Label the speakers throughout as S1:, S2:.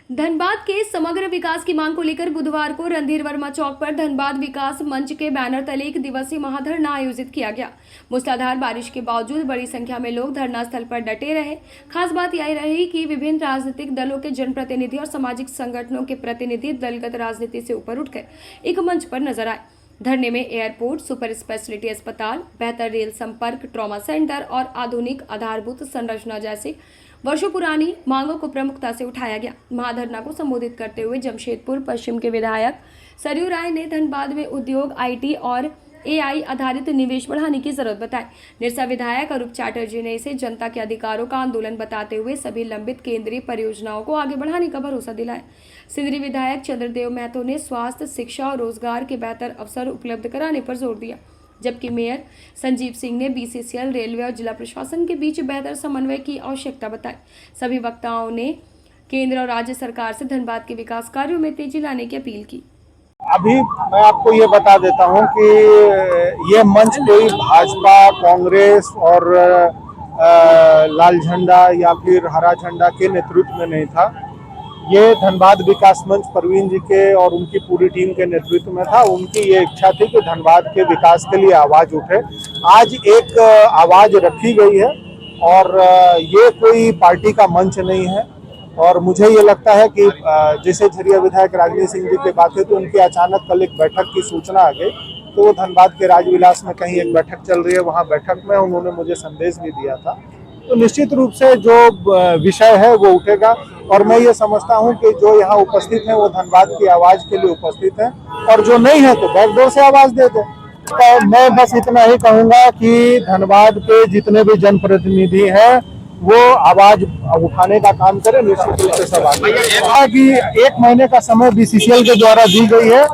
S1: धनबाद के समग्र विकास की मांग को लेकर बुधवार को रणधीर वर्मा चौक पर धनबाद विकास मंच के बैनर तले 1 दिवसीय महाधरना आयोजित किया गया। मूसलाधार बारिश के बावजूद बड़ी संख्या में लोग धरना स्थल पर डटे रहे। खास बात यह रही कि विभिन्न राजनीतिक दलों के जनप्रतिनिधि और सामाजिक संगठनों के प्रतिनिधि दलगत राजनीति से ऊपर उठकर एक मंच पर नजर आए। धरने में एयरपोर्ट, सुपर स्पेशलिटी अस्पताल, बेहतर रेल संपर्क, ट्रॉमा सेंटर और आधुनिक आधारभूत संरचना जैसे वर्षों पुरानी मांगों को प्रमुखता से उठाया गया। महाधरना को संबोधित करते हुए जमशेदपुर पश्चिम के विधायक सरयू राय ने धनबाद में उद्योग, आईटी और एआई आधारित निवेश बढ़ाने की जरूरत बताई। निरसा विधायक अरूप चैटर्जी ने इसे जनता के अधिकारों का आंदोलन बताते हुए सभी लंबित केंद्रीय परियोजनाओं को आगे बढ़ाने का भरोसा दिलाया। सिंदरी विधायक चंद्रदेव महतो ने स्वास्थ्य, शिक्षा और रोजगार के बेहतर अवसर उपलब्ध कराने पर जोर दिया, जबकि मेयर संजीव सिंह ने बीसीसीएल, रेलवे और जिला प्रशासन के बीच बेहतर समन्वय की आवश्यकता बताई। सभी वक्ताओं ने केंद्र और राज्य सरकार से धनबाद के विकास कार्यों में तेजी लाने की अपील की।
S2: अभी मैं आपको ये बता देता हूं कि ये मंच कोई भाजपा, कांग्रेस और लाल झंडा या फिर हरा झंडा के नेतृत्व में नहीं था। ये धनबाद विकास मंच प्रवीण जी के और उनकी पूरी टीम के नेतृत्व में था। उनकी ये इच्छा थी कि धनबाद के विकास के लिए आवाज उठे। आज एक आवाज रखी गई है और ये कोई पार्टी का मंच नहीं है। और मुझे ये लगता है कि जैसे झरिया विधायक राजनीत सिंह जी की बात है तो उनकी अचानक कल एक बैठक की सूचना आ गई, तो वो धनबाद के राजविलास में कहीं एक बैठक चल रही है, वहाँ बैठक में उन्होंने मुझे संदेश भी दिया था। तो निश्चित रूप से जो विषय है वो उठेगा और मैं ये समझता हूँ कि जो यहाँ उपस्थित हैं वो धनबाद की आवाज के लिए उपस्थित हैं और जो नहीं है तो बैकडोर से आवाज दे दें। तो मैं बस इतना ही कहूँगा कि धनबाद के जितने भी जनप्रतिनिधि हैं वो आवाज उठाने का काम करें। निश्चित रूप से सब आगे कि 1 महीने का समय बीसीसीएल के द्वारा दी गई है,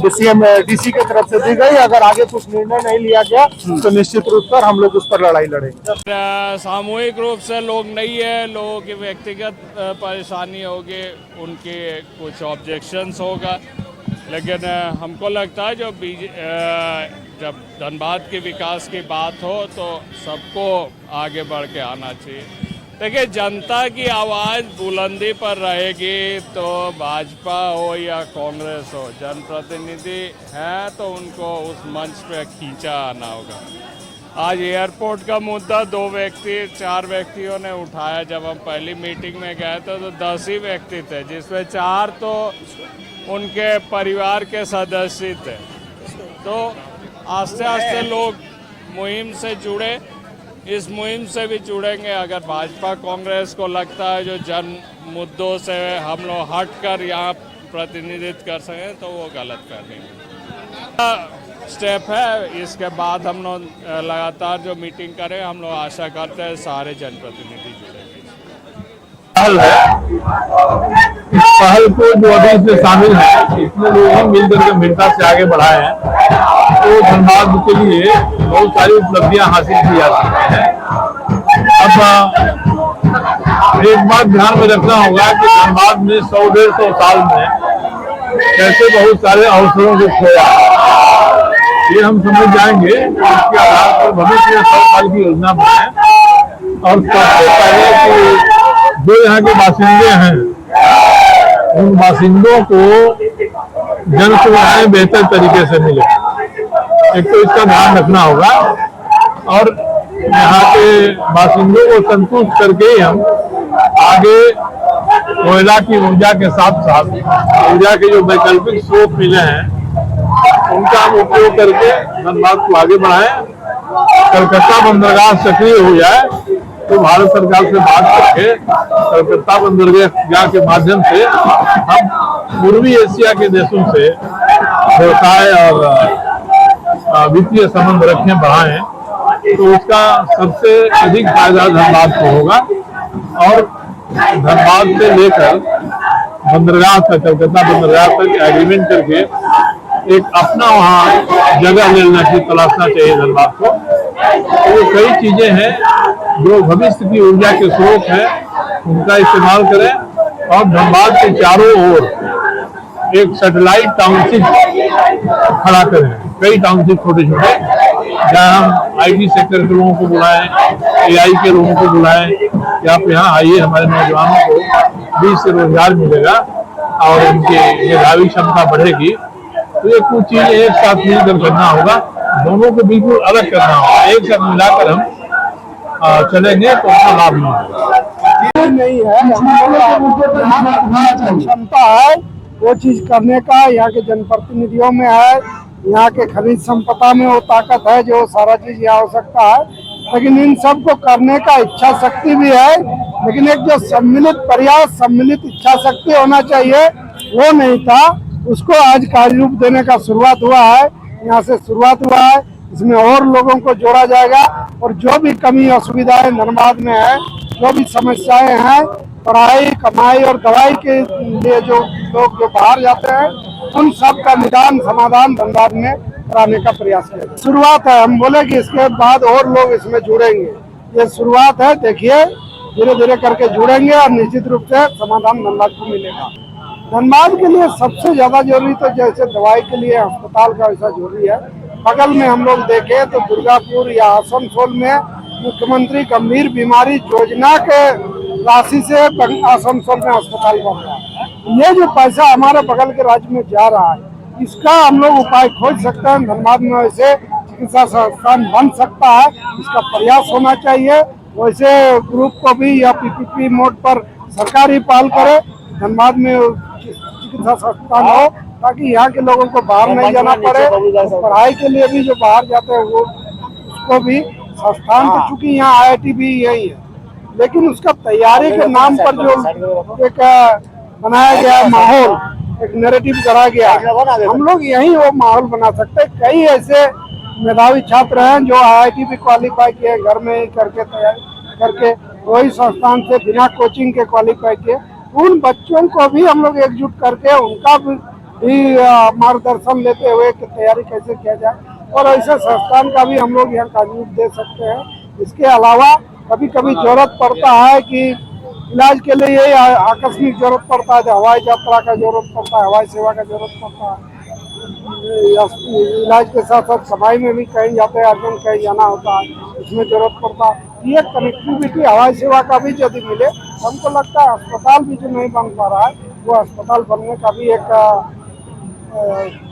S2: सीएम डीसी की तरफ से दी गई। अगर आगे कुछ निर्णय नहीं लिया गया तो निश्चित रूप से हम लोग उस पर लड़ाई लड़ेंगे।
S3: सामूहिक रूप से लोग नहीं है, लोगों की व्यक्तिगत परेशानी होगी, उनके कुछ ऑब्जेक्शंस होगा, लेकिन हमको लगता है जब धनबाद के विकास की बात हो तो सबको आगे बढ़ के आना चाहिए। देखिए, जनता की आवाज़ बुलंदी पर रहेगी तो भाजपा हो या कांग्रेस हो, जनप्रतिनिधि हैं तो उनको उस मंच पे खींचा आना होगा। आज एयरपोर्ट का मुद्दा 4 व्यक्तियों ने उठाया। जब हम पहली मीटिंग में गए थे तो 10 ही व्यक्ति थे, जिसमें 4 तो उनके परिवार के सदस्य थे। तो आस्ते आस्ते लोग मुहिम से जुड़े, इस मुहिम से भी जुड़ेंगे। अगर भाजपा कांग्रेस को लगता है जो जन मुद्दों से हम लोग हट कर यहाँ प्रतिनिधित्व कर सकें तो वो गलत करेंगे। स्टेप है, इसके बाद हम लोग लगातार जो मीटिंग करें, हम लोग आशा करते हैं सारे जनप्रतिनिधि जुड़ेंगे।
S4: पहल है, इस पहल को जो अभी इसमें शामिल है, इसमें लोग मिलकर के मिलता से आगे बढ़ाए हैं तो धनबाद के लिए बहुत सारी उपलब्धियां हासिल की जा सकती हैं। अब एक बात ध्यान में रखना होगा कि धनबाद में 100-150 साल में कैसे बहुत सारे अवसरों को खोया, ये हम समझ जाएंगे। इसके आधार पर भविष्य में 100 साल की योजना बनाए और सबसे पहले कि जो यहाँ के बासिंदे हैं उन बासिंदों को जन सुविधाएं बेहतर तरीके से मिले, एक तो इसका ध्यान रखना होगा। और यहाँ के बासिंदों को संतुष्ट करके ही हम आगे कोयला की ऊर्जा के साथ साथ ऊर्जा के जो वैकल्पिक स्रोत मिले हैं उनका हम उपयोग करके धनबाद को आगे बढ़ाएं। कलकत्ता बंदरगाह सक्रिय हो जाए तो भारत सरकार से बात करके कलकत्ता बंदरगाह के माध्यम से हम पूर्वी एशिया के देशों से व्यवसाय और वित्तीय संबंध रखें, बढ़ाएं, तो उसका सबसे अधिक फायदा धनबाद को होगा। और धनबाद से लेकर बंदरगाह तक, कलकत्ता बंदरगाह तक एग्रीमेंट करके एक अपना वहाँ जगह लेना की तलाशना चाहिए धनबाद को। तो ये कई चीजें हैं जो भविष्य की ऊर्जा के स्रोत हैं, उनका इस्तेमाल करें और धनबाद के चारों ओर एक सैटेलाइट टाउनशिप खड़ा करें। कई टाउनशिप छोटे छोटे, जहाँ हम आईटी सेक्टर के लोगों को बुलाएं, एआई के लोगों को बुलाएं, या आप यहाँ आइए, हमारे नौजवानों को भी इससे रोजगार मिलेगा और उनकी मेधावी क्षमता बढ़ेगी। तो ये कुछ चीज एक साथ मिलकर करना होगा, दोनों को बिल्कुल अलग करना होगा। एक साथ मिलाकर हम चलेंगे तो उसका लाभ मिलेगा।
S5: नहीं है, क्षमता है वो चीज करने का, यहाँ के जनप्रतिनिधियों में है, यहाँ के खनिज संपदा में वो ताकत है जो सारा चीज यहाँ हो सकता है। लेकिन इन सब को करने का इच्छा शक्ति भी है, लेकिन एक जो सम्मिलित प्रयास, सम्मिलित इच्छा शक्ति होना चाहिए वो नहीं था। उसको आज कार्य रूप देने का शुरुआत हुआ है, यहाँ से शुरुआत हुआ है। इसमें और लोगों को जोड़ा जाएगा और जो भी कमी असुविधाएं धनबाद में है, जो भी समस्याएं हैं पढ़ाई, कमाई और दवाई के लिए जो लोग जो बाहर जाते हैं, उन सब का निदान समाधान धनबाद में कराने का प्रयास किया। शुरुआत है, हम बोले कि इसके बाद और लोग इसमें जुड़ेंगे। ये शुरुआत है, देखिए धीरे धीरे करके जुड़ेंगे और निश्चित रूप से समाधान धनबाद को मिलेगा। धनबाद के लिए सबसे ज्यादा जरूरी तो जैसे दवाई के लिए अस्पताल का वैसा जरूरी है। बगल में हम लोग देखें तो दुर्गापुर या आसनसोल में मुख्यमंत्री गंभीर बीमारी योजना के राशि से आसनसोल में अस्पताल बन रहा है। ये जो पैसा हमारे बगल के राज्य में जा रहा है, इसका हम लोग उपाय खोज सकते हैं। धनबाद में वैसे चिकित्सा संस्थान बन सकता है, इसका प्रयास होना चाहिए। वैसे ग्रुप को भी या पीपीपी मोड पर सरकार ही पहल करे, धनबाद में चिकित्सा संस्थान हो, ताकि यहाँ के लोगों को बाहर नहीं जाना पड़े। पढ़ाई के लिए भी जो बाहर जाते हैं वो उसको भी संस्थान, तो चूंकि यहाँ IIT भी यही है, लेकिन उसका तैयारी के नाम पर जो एक बनाया गया माहौल, एक नैरेटिव करा गया, हम लोग यही वो माहौल बना सकते हैं। कई ऐसे मेधावी छात्र हैं जो IIT भी क्वालिफाई किए, घर में ही करके तैयारी करके वही संस्थान से बिना कोचिंग के क्वालिफाई किए। उन बच्चों को भी हम लोग एकजुट करके उनका भी मार्गदर्शन लेते हुए कि तैयारी कैसे किया जाए, और ऐसे संस्थान का भी हम लोग यहाँ कार्य दे सकते हैं। इसके अलावा कभी कभी जरूरत पड़ता है कि इलाज के लिए आकस्मिक जरूरत पड़ता है, हवाई यात्रा का जरूरत पड़ता है, हवाई सेवा का जरूरत पड़ता है। इलाज के साथ साथ सफाई में भी कहीं जाते हैं, अर्जेंट कहीं जाना होता है, इसमें जरूरत पड़ता है। ये कनेक्टिविटी हवाई सेवा का भी यदि मिले, हमको लगता है अस्पताल भी जो नहीं बन पा रहा है वो अस्पताल बनने का भी एक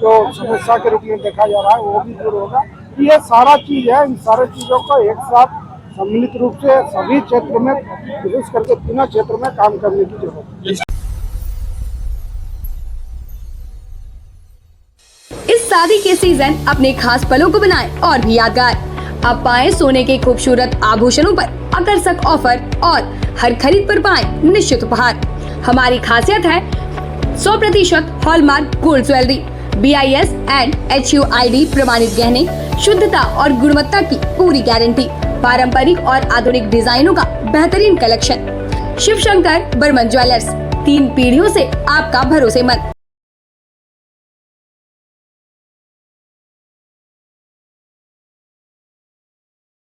S5: जो समस्या के रूप में देखा जा रहा है वो भी दूर होगा। ये सारा चीज है, इन सारे चीजों को एक साथ सम्मिलित रूप से सभी क्षेत्र में, विशेष करके तीनों क्षेत्र में काम करने की जरूरत है।
S1: इस शादी के सीजन अपने खास पलों को बनाएं और भी यादगार। अब पाएं सोने के खूबसूरत आभूषणों पर आकर्षक ऑफर और हर खरीद पर पाएं निश्चित उपहार। हमारी खासियत है 100% hallmark gold jewellery, BIS and HUID प्रमाणित गहने, शुद्धता और गुणवत्ता की पूरी गारंटी, पारंपरिक और आधुनिक डिजाइनों का बेहतरीन कलेक्शन। शिव शंकर बर्मन ज्वेलर्स, 3 पीढ़ियों से आपका भरोसेमंद।